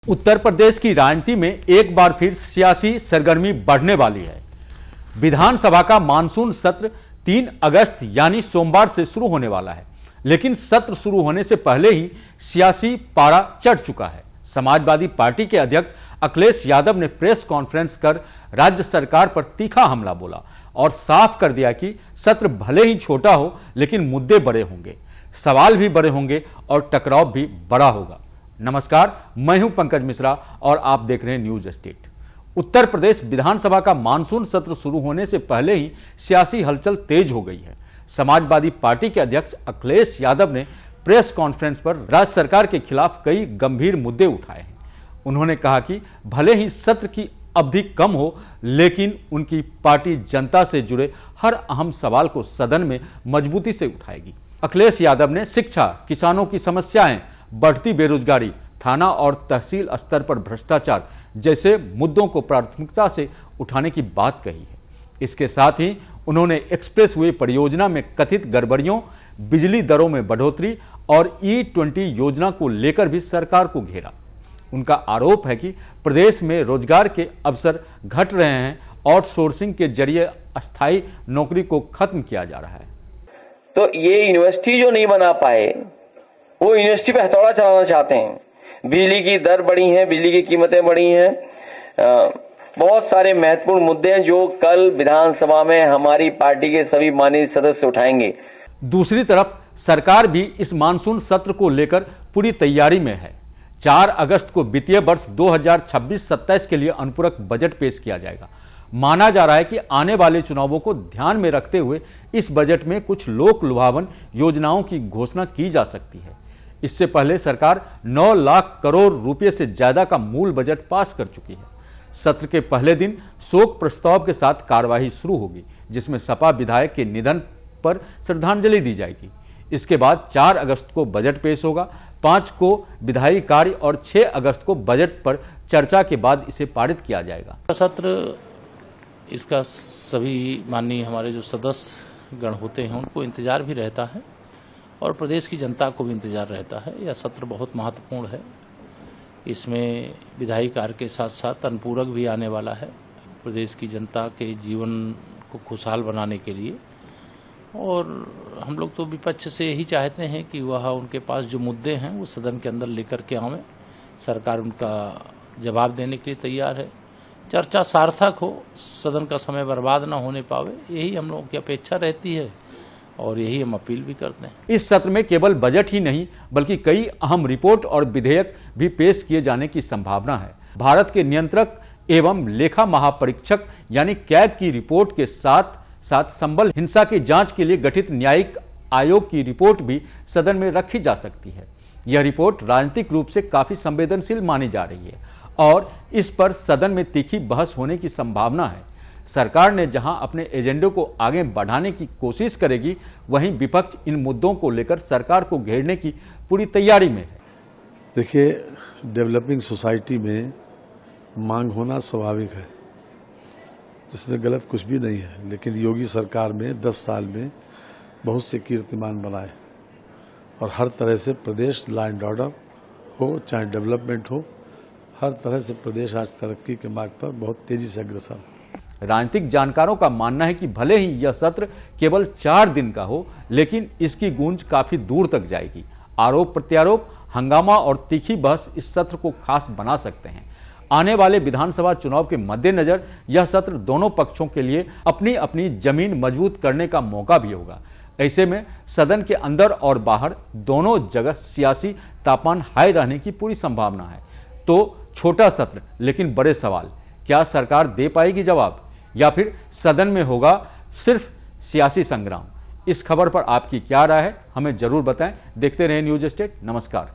उत्तर प्रदेश की राजनीति में एक बार फिर सियासी सरगर्मी बढ़ने वाली है। विधानसभा का मानसून सत्र 3 अगस्त यानी सोमवार से शुरू होने वाला है, लेकिन सत्र शुरू होने से पहले ही सियासी पारा चढ़ चुका है। समाजवादी पार्टी के अध्यक्ष अखिलेश यादव ने प्रेस कॉन्फ्रेंस कर राज्य सरकार पर तीखा हमला बोला और साफ कर दिया कि सत्र भले ही छोटा हो, लेकिन मुद्दे बड़े होंगे, सवाल भी बड़े होंगे और टकराव भी बड़ा होगा। नमस्कार, मैं हूं पंकज मिश्रा और आप देख रहे हैं न्यूज स्टेट। उत्तर प्रदेश विधानसभा का मानसून सत्र शुरू होने से पहले ही सियासी हलचल तेज हो गई है। समाजवादी पार्टी के अध्यक्ष अखिलेश यादव ने प्रेस कॉन्फ्रेंस पर राज्य सरकार के खिलाफ कई गंभीर मुद्दे उठाए हैं। उन्होंने कहा कि भले ही सत्र की अवधि कम हो, लेकिन उनकी पार्टी जनता से जुड़े हर अहम सवाल को सदन में मजबूती से उठाएगी। अखिलेश यादव ने शिक्षा, किसानों की समस्याएं, बढ़ती बेरोजगारी, थाना और तहसील स्तर पर भ्रष्टाचार जैसे मुद्दों को प्राथमिकता से उठाने की बात कही है। इसके साथ ही उन्होंने एक्सप्रेसवे परियोजना में कथित गड़बड़ियों, बिजली दरों में बढ़ोतरी और E20 योजना को लेकर भी सरकार को घेरा। उनका आरोप है कि प्रदेश में रोजगार के अवसर घट रहे हैं, आउटसोर्सिंग के जरिए अस्थायी नौकरी को खत्म किया जा रहा है। तो ये यूनिवर्सिटी जो नहीं बना पाए, वो यूनिवर्सिटी पे हथौड़ा चलाना चाहते हैं। बिजली की दर बढ़ी है, बिजली की कीमतें बढ़ी हैं, बहुत सारे महत्वपूर्ण मुद्दे हैं जो कल विधानसभा में हमारी पार्टी के सभी माननीय सदस्य उठाएंगे। दूसरी तरफ सरकार भी इस मानसून सत्र को लेकर पूरी तैयारी में है। 4 अगस्त को वित्तीय वर्ष 2026-27 के लिए अनुपूरक बजट पेश किया जाएगा। माना जा रहा है कि आने वाले चुनावों को ध्यान में रखते हुए इस बजट में कुछ लोक लुभावन योजनाओं की घोषणा की जा सकती है। इससे पहले सरकार 9 लाख करोड़ रुपए से ज्यादा का मूल बजट पास कर चुकी है। सत्र के पहले दिन शोक प्रस्ताव के साथ कार्यवाही शुरू होगी, जिसमें सपा विधायक के निधन पर श्रद्धांजलि दी जाएगी। इसके बाद 4 अगस्त को बजट पेश होगा, 5 को विधायी कार्य और 6 अगस्त को बजट पर चर्चा के बाद इसे पारित किया जाएगा। सत्र इसका सभी माननीय हमारे जो सदस्य गण होते हैं उनको इंतजार भी रहता है और प्रदेश की जनता को भी इंतजार रहता है। यह सत्र बहुत महत्वपूर्ण है। इसमें विधायी कार्य के साथ साथ अनुपूरक भी आने वाला है प्रदेश की जनता के जीवन को खुशहाल बनाने के लिए। और हम लोग तो विपक्ष से यही चाहते हैं कि वह उनके पास जो मुद्दे हैं वो सदन के अंदर लेकर के आवें। सरकार उनका जवाब देने के लिए तैयार है। चर्चा सार्थक हो, सदन का समय बर्बाद ना होने पावे, यही हम लोगों की अपेक्षा रहती है और यही हम अपील भी करते हैं। इस सत्र में केवल बजट ही नहीं, बल्कि कई अहम रिपोर्ट और विधेयक भी पेश किए जाने की संभावना है। भारत के नियंत्रक एवं लेखा महापरीक्षक यानी कैग की रिपोर्ट के साथ साथ संबल हिंसा की जांच के लिए गठित न्यायिक आयोग की रिपोर्ट भी सदन में रखी जा सकती है। यह रिपोर्ट राजनीतिक रूप से काफी संवेदनशील मानी जा रही है और इस पर सदन में तीखी बहस होने की संभावना है। सरकार ने जहां अपने एजेंडे को आगे बढ़ाने की कोशिश करेगी, वहीं विपक्ष इन मुद्दों को लेकर सरकार को घेरने की पूरी तैयारी में है। देखिए, डेवलपिंग सोसाइटी में मांग होना स्वाभाविक है, इसमें गलत कुछ भी नहीं है। लेकिन योगी सरकार में 10 साल में बहुत से कीर्तिमान बनाए और हर तरह से प्रदेश लॉ एंड ऑर्डर हो चाहे डेवलपमेंट हो, हर तरह से प्रदेश आज तरक्की के मार्ग पर बहुत तेजी से अग्रसर है। राजनीतिक जानकारों का मानना है कि भले ही यह सत्र केवल 4 दिन का हो, लेकिन इसकी गूंज काफी दूर तक जाएगी। आरोप प्रत्यारोप, हंगामा और तीखी बहस इस सत्र को खास बना सकते हैं। आने वाले विधानसभा चुनाव के मद्देनजर यह सत्र दोनों पक्षों के लिए अपनी अपनी जमीन मजबूत करने का मौका भी होगा। ऐसे में सदन के अंदर और बाहर दोनों जगह सियासी तापमान हाई रहने की पूरी संभावना है। तो छोटा सत्र लेकिन बड़े सवाल, क्या सरकार दे पाएगी जवाब या फिर सदन में होगा सिर्फ सियासी संग्राम? इस खबर पर आपकी क्या राय है, हमें जरूर बताएं। देखते रहें न्यूज स्टेट। नमस्कार।